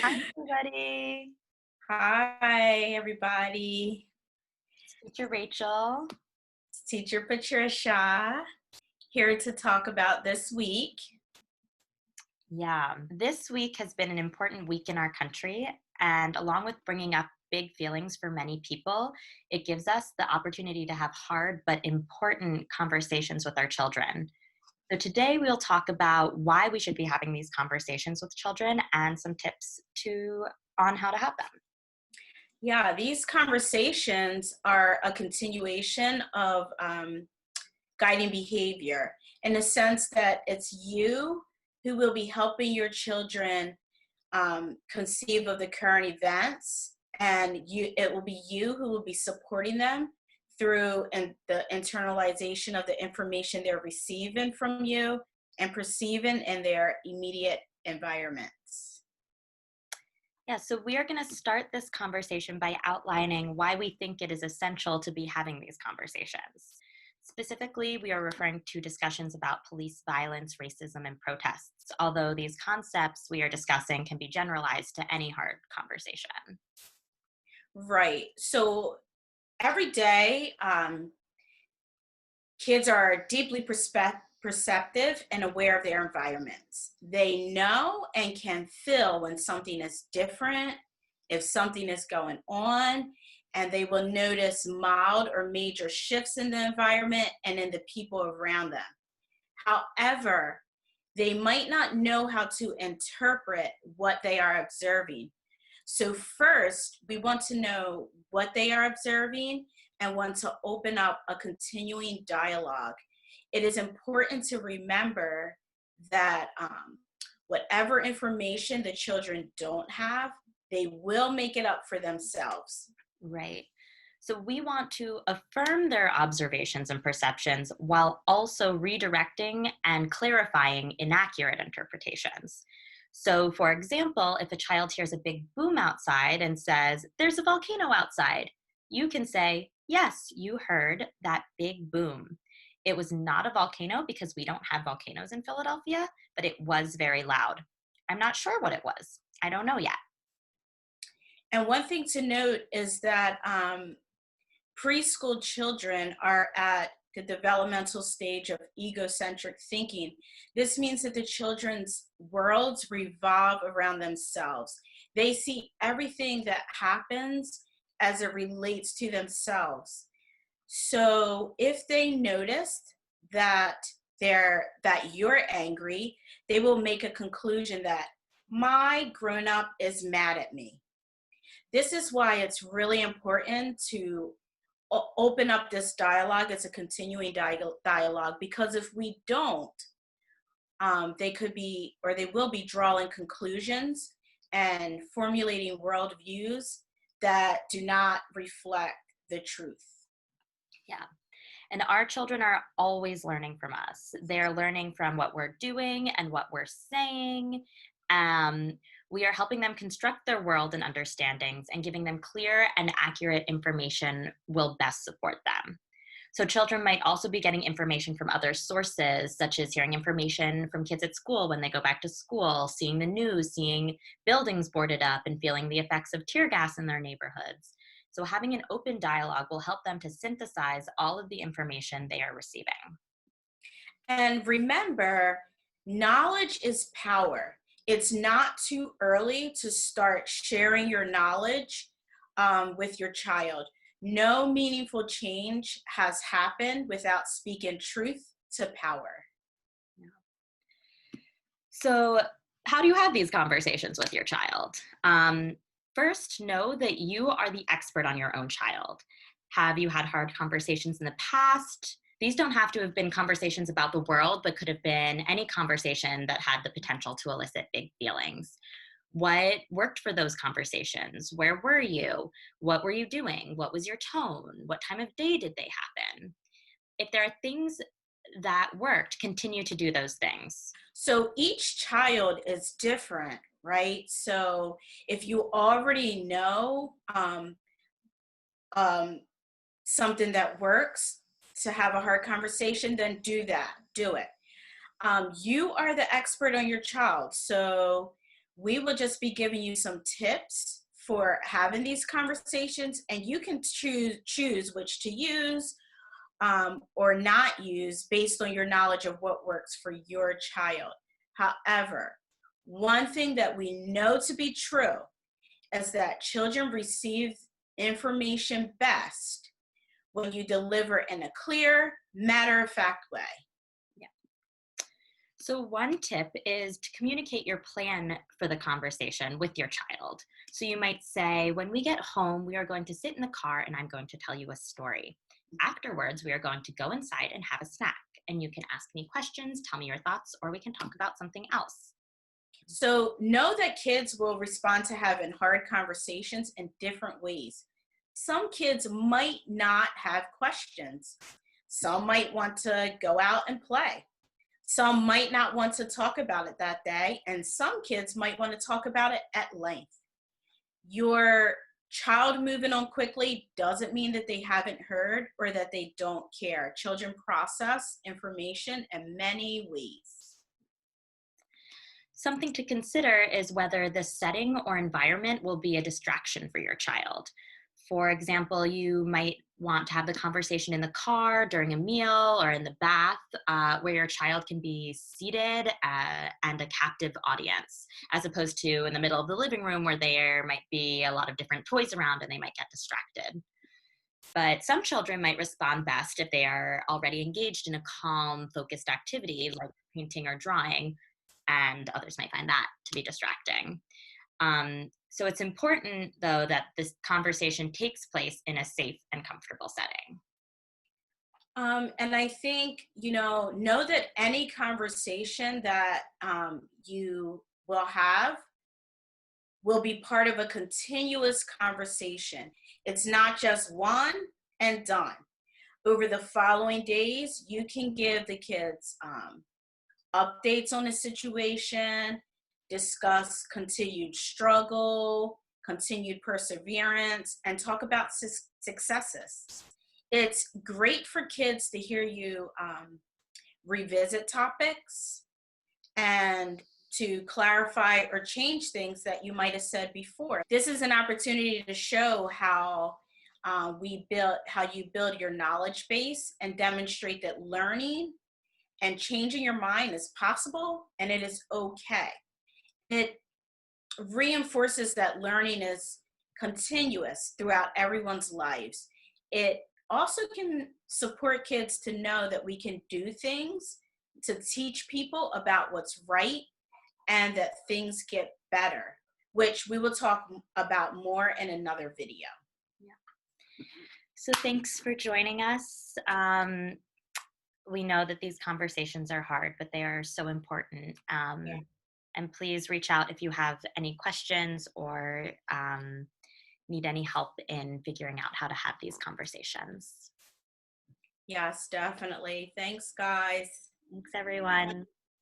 Hi, everybody. Hi, everybody. It's Teacher Rachel. It's Teacher Patricia here to talk about this week. Yeah, this week has been an important week in our country, and along with bringing up big feelings for many people, it gives us the opportunity to have hard but important conversations with our children. So, today we'll talk about why we should be having these conversations with children and some tips on how to have them. Yeah, these conversations are a continuation of guiding behavior in the sense that it's you who will be helping your children conceive of the current events, and it will be you who will be supporting them through the internalization of the information they're receiving from you and perceiving in their immediate environments. Yeah, so we are going to start this conversation by outlining why we think it is essential to be having these conversations. Specifically, we are referring to discussions about police violence, racism, and protests, although these concepts we are discussing can be generalized to any hard conversation. Right. So every day, kids are deeply perceptive and aware of their environments. They know and can feel when something is different, if something is going on, and they will notice mild or major shifts in the environment and in the people around them. However, they might not know how to interpret what they are observing. So, first, we want to know what they are observing and want to open up a continuing dialogue. It is important to remember that whatever information the children don't have, they will make it up for themselves. Right. So we want to affirm their observations and perceptions while also redirecting and clarifying inaccurate interpretations. So, for example, if a child hears a big boom outside and says, "There's a volcano outside," you can say, "Yes, you heard that big boom. It was not a volcano because we don't have volcanoes in Philadelphia, but it was very loud. I'm not sure what it was. I don't know yet." And one thing to note is that preschool children are at the developmental stage of egocentric thinking. This means that the children's worlds revolve around themselves. They see everything that happens as it relates to themselves. So if they noticed that you're angry, they will make a conclusion that my grown up is mad at me. This is why it's really important to open up this dialogue. It's a continuing dialogue, because if we don't, they could be, or they will be, drawing conclusions and formulating worldviews that do not reflect the truth. Yeah. And our children are always learning from us. They're learning from what we're doing and what we're saying. Um, we are helping them construct their world and understandings, and giving them clear and accurate information will best support them. So, children might also be getting information from other sources, such as hearing information from kids at school when they go back to school, seeing the news, seeing buildings boarded up, and feeling the effects of tear gas in their neighborhoods. So, having an open dialogue will help them to synthesize all of the information they are receiving. And remember, knowledge is power. It's not too early to start sharing your knowledge with your child. No meaningful change has happened without speaking truth to power. So, how do you have these conversations with your child? First, know that you are the expert on your own child. Have you had hard conversations in the past? These don't have to have been conversations about the world, but could have been any conversation that had the potential to elicit big feelings. What worked for those conversations? Where were you? What were you doing? What was your tone? What time of day did they happen? If there are things that worked, continue to do those things. So each child is different, right? So if you already know um, something that works to have a hard conversation, then do that. Do it. You are the expert on your child. So We will just be giving you some tips for having these conversations, and you can choose which to use or not use based on your knowledge of what works for your child. However, one thing that we know to be true is that children receive information best when you deliver in a clear, matter of fact way. So, one tip is to communicate your plan for the conversation with your child. So, you might say, when we get home, we are going to sit in the car and I'm going to tell you a story. Afterwards, we are going to go inside and have a snack. And you can ask me questions, tell me your thoughts, or we can talk about something else. So know that kids will respond to having hard conversations in different ways. Some kids might not have questions. Some might want to go out and play. Some might not want to talk about it that day, and some kids might want to talk about it at length. Your child moving on quickly doesn't mean that they haven't heard or that they don't care. Children process information in many ways. Something to consider is whether the setting or environment will be a distraction for your child. For example, you might want to have the conversation in the car, during a meal, or in the bath, where your child can be seated and a captive audience, as opposed to in the middle of the living room where there might be a lot of different toys around and they might get distracted. But some children might respond best if they are already engaged in a calm, focused activity like painting or drawing, and others might find that to be distracting. So it's important, though, that this conversation takes place in a safe and comfortable setting. And I think, know that any conversation that you will have will be part of a continuous conversation. It's not just one and done. Over the following days, you can give the kids updates on the situation, discuss continued struggle, continued perseverance, and talk about successes. It's great for kids to hear you revisit topics and to clarify or change things that you might have said before. This is an opportunity to show how you build your knowledge base and demonstrate that learning and changing your mind is possible and it is okay. It reinforces that learning is continuous throughout everyone's lives. It also can support kids to know that we can do things to teach people about what's right and that things get better, which we will talk about more in another video. Yeah. So thanks for joining us. We know that these conversations are hard, but they are so important. Yeah. And please reach out if you have any questions or need any help in figuring out how to have these conversations. Yes, definitely. Thanks, guys. Thanks, everyone.